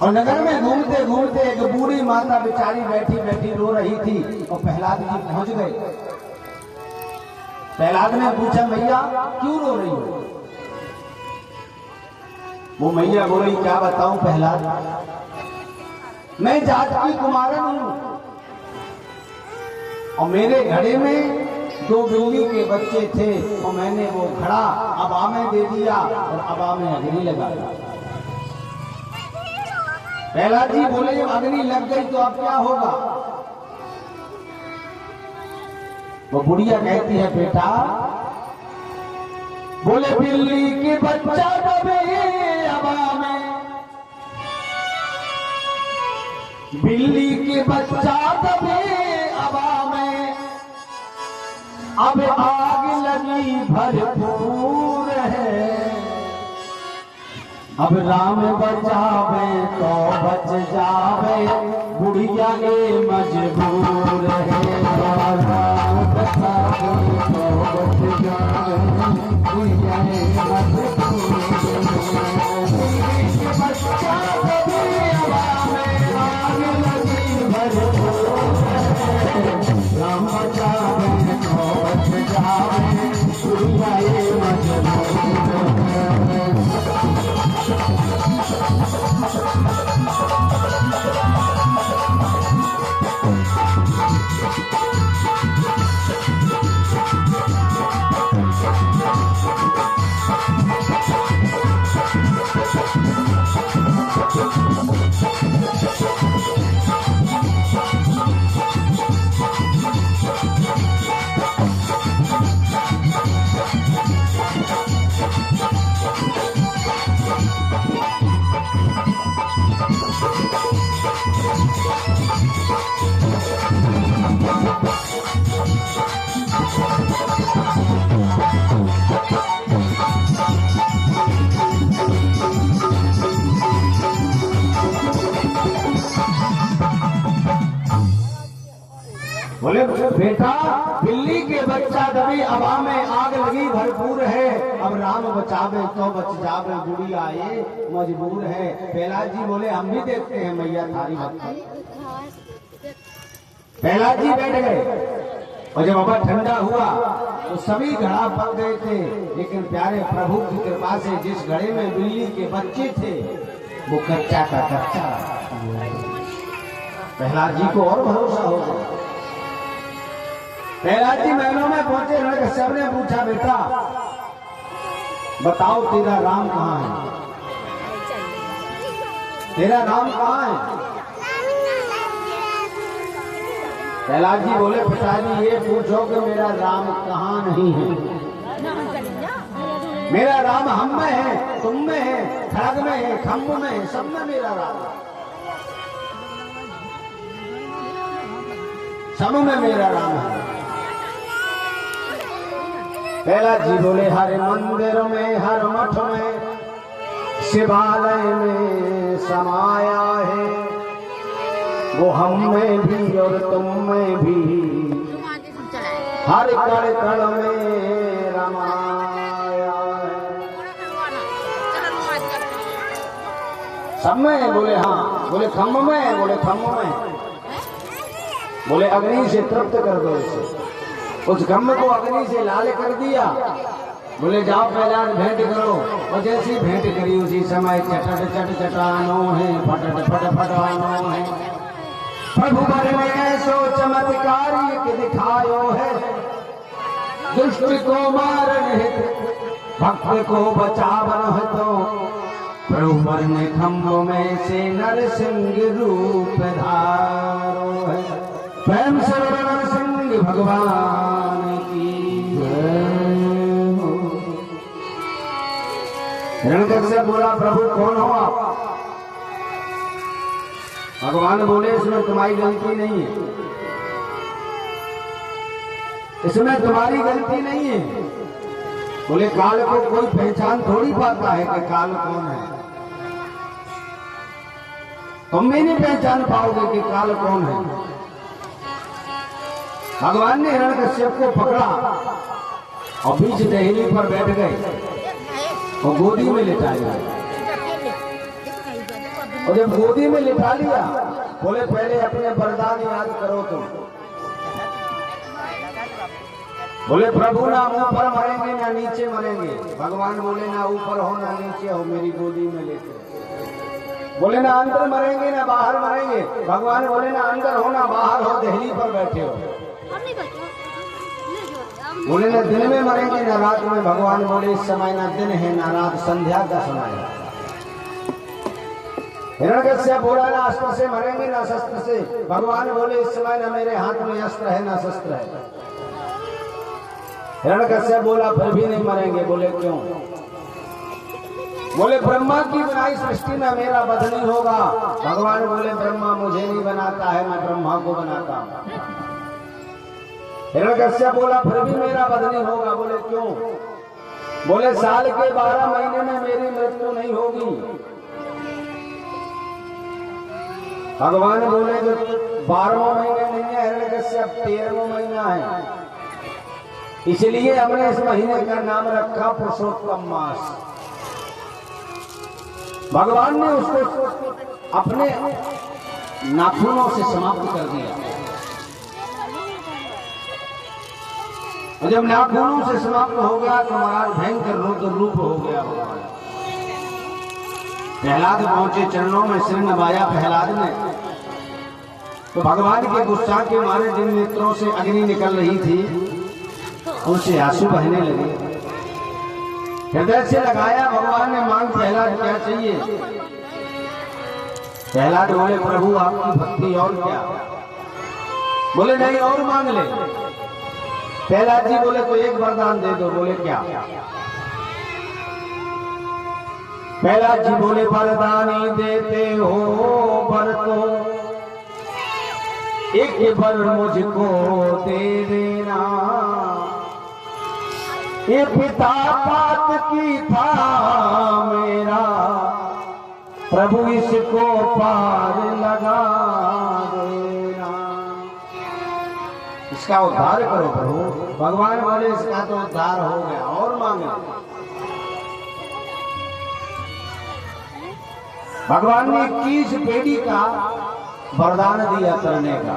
और नगर में घूमते घूमते एक बूढ़ी माता बेचारी बैठी बैठी रो रही थी और प्रहलाद जी पहुंच गए। प्रहलाद ने पूछा, मैया क्यों रो रही हो? वो मैया बोली, क्या बताऊं प्रहलाद, मैं जाट की कुमारन हूं और मेरे घड़े में 2 बिल्ली के बच्चे थे और मैंने वो घड़ा अबा में दे दिया और अबा में अग्नि लगा दिया। प्रहलाद जी बोले, जब अग्नि लग गई तो अब क्या होगा? वो बुढ़िया कहती है, बेटा, बोले बिल्ली के बच्चा दबे अबा में, बिल्ली के बच्चा दबे अबा में, अब आग लगी भरपूर है, अब राम बचावे तो बच जावे, बुढ़िया ये मजबूर है, राम बचावे तो बच जावे, बुढ़िया ये मजबूर है, बच्चा कभी हवा में आग लगी भरपूर है, राम बचावे तो बच जावे, बुढ़िया ये मजबूर है। बोले, बेटा, बिल्ली के बच्चा दबी अबा में आग लगी भरपूर है, अब राम बचावे तो बच जावे, बुढ़िया ये मजबूर है। प्रहलाद जी बोले, हम भी देखते हैं मैया थारी भक्ति। प्रहलाद जी बैठ गए और जब अबा ठंडा हुआ तो सभी घड़ा पक गए थे, लेकिन प्यारे प्रभु की कृपा से जिस घड़े में बिल्ली के बच्चे थे वो कच्चा का कच्चा। प्रहलाद जी को और भरोसा हो गया। प्रहलाद जी महलों में पहुंचे, रणकश्यप ने पूछा, बेटा बताओ तेरा राम कहाँ है? तेरा राम कहाँ है? प्रहलाद जी बोले, पिताजी ये पूछो कि मेरा राम कहाँ नहीं है। मेरा राम हम में है, तुम में है, खड़ग में है, खम्भ में है, सब में मेरा राम, सब में मेरा राम है। प्रहलाद जी बोले, हर मंदिर में, हर मठ में, शिवालय में समाया है, वो हम में भी और तुम में भी, हर कण कण में रमाया है। सब में? बोले हाँ। बोले खम्भ में? बोले खम्भ में। बोले अग्नि से तृप्त कर दो इसे। उस खम्भ को अग्नि से लाल कर दिया। बोले जाओ प्रहलाद भेंट करो। और जैसी भेंट करी उसी समय चटट चट चटानो है, फटट फट फटानो है। प्रभु बर में ऐसो चमत्कार के दिखायो है, दुष्ट को मारन हित भक्त को बचावन है। तो प्रभु बर ने खम्भ में से नरसिंह रूप धारो है। प्रेम से नरसिंह भगवान की जय हो। हिरण्यकश्यप बोला, प्रभु कौन हो आप? भगवान बोले, इसमें तुम्हारी गलती नहीं है, इसमें तुम्हारी गलती नहीं है। बोले काल को कोई पहचान थोड़ी पाता है कि काल कौन है। तुम भी नहीं पहचान पाओगे कि काल कौन है। भगवान ने हिरण्यकश्यप को पकड़ा और बीच टहनी पर बैठ गए और गोदी में लिटाया। और जब गोदी में लिटा लिया, बोले पहले अपने वरदान याद करो तुम। बोले प्रभु ना ऊपर मरेंगे ना नीचे मरेंगे। भगवान बोले ना ऊपर हो ना नीचे हो, मेरी गोदी में लेके। बोले ना अंदर मरेंगे ना बाहर मरेंगे। भगवान बोले ना अंदर हो ना बाहर हो, दहली पर बैठे हो। बोले ना दिन में मरेंगे ना रात में। भगवान बोले इस समय ना दिन है ना रात, संध्या का समय है। हिरण्यकश्यप बोला ना अस्त्र से मरेंगे ना शस्त्र से। भगवान बोले इस समय ना मेरे हाथ में अस्त्र है ना शस्त्र है। हिरण्यकश्यप बोला फिर भी नहीं मरेंगे। बोले क्यों? बोले ब्रह्मा की बनाई सृष्टि में मेरा वध नहीं होगा। भगवान बोले ब्रह्मा मुझे नहीं बनाता है, मैं ब्रह्मा को बनाता हूं। हिरण्यकश्यप बोला फिर भी मेरा वध नहीं होगा। बोले क्यों? बोले साल के 12 महीने में मेरी मृत्यु नहीं होगी। भगवान बोले जो 12वां महीना नहीं है हिरण्यकश्यप, 13वां महीना है। इसलिए हमने इस महीने का नाम रखा पुरुषोत्तम मास। भगवान ने उसको अपने नाखूनों से समाप्त कर दिया। जब नाखूनों से समाप्त हो गया तो महाराज भयंकर रुद्र रूप हो गया भगवान। प्रहलाद पहुंचे चरणों में, सिर नवाया प्रहलाद ने। तो भगवान के गुस्सा के मारे जिन नेत्रों से अग्नि निकल रही थी उनसे आंसू बहने लगे। हृदय से लगाया भगवान ने मांग, प्रहलाद क्या चाहिए? प्रहलाद बोले प्रभु आपकी भक्ति और क्या? बोले नहीं और मांग ले। प्रहलाद जी बोले तो एक वरदान दे दो। बोले क्या? प्रहलाद जी बोले वरदानी देते हो वर तो एक वर मुझको दे देना। ये पिता पात की था मेरा, प्रभु इसको पार लगा देना। इसका उद्धार करो प्रभु। भगवान बोले इसका तो उद्धार हो गया, और मांगे। भगवान ने 21 पेड़ी का वरदान दिया करने का।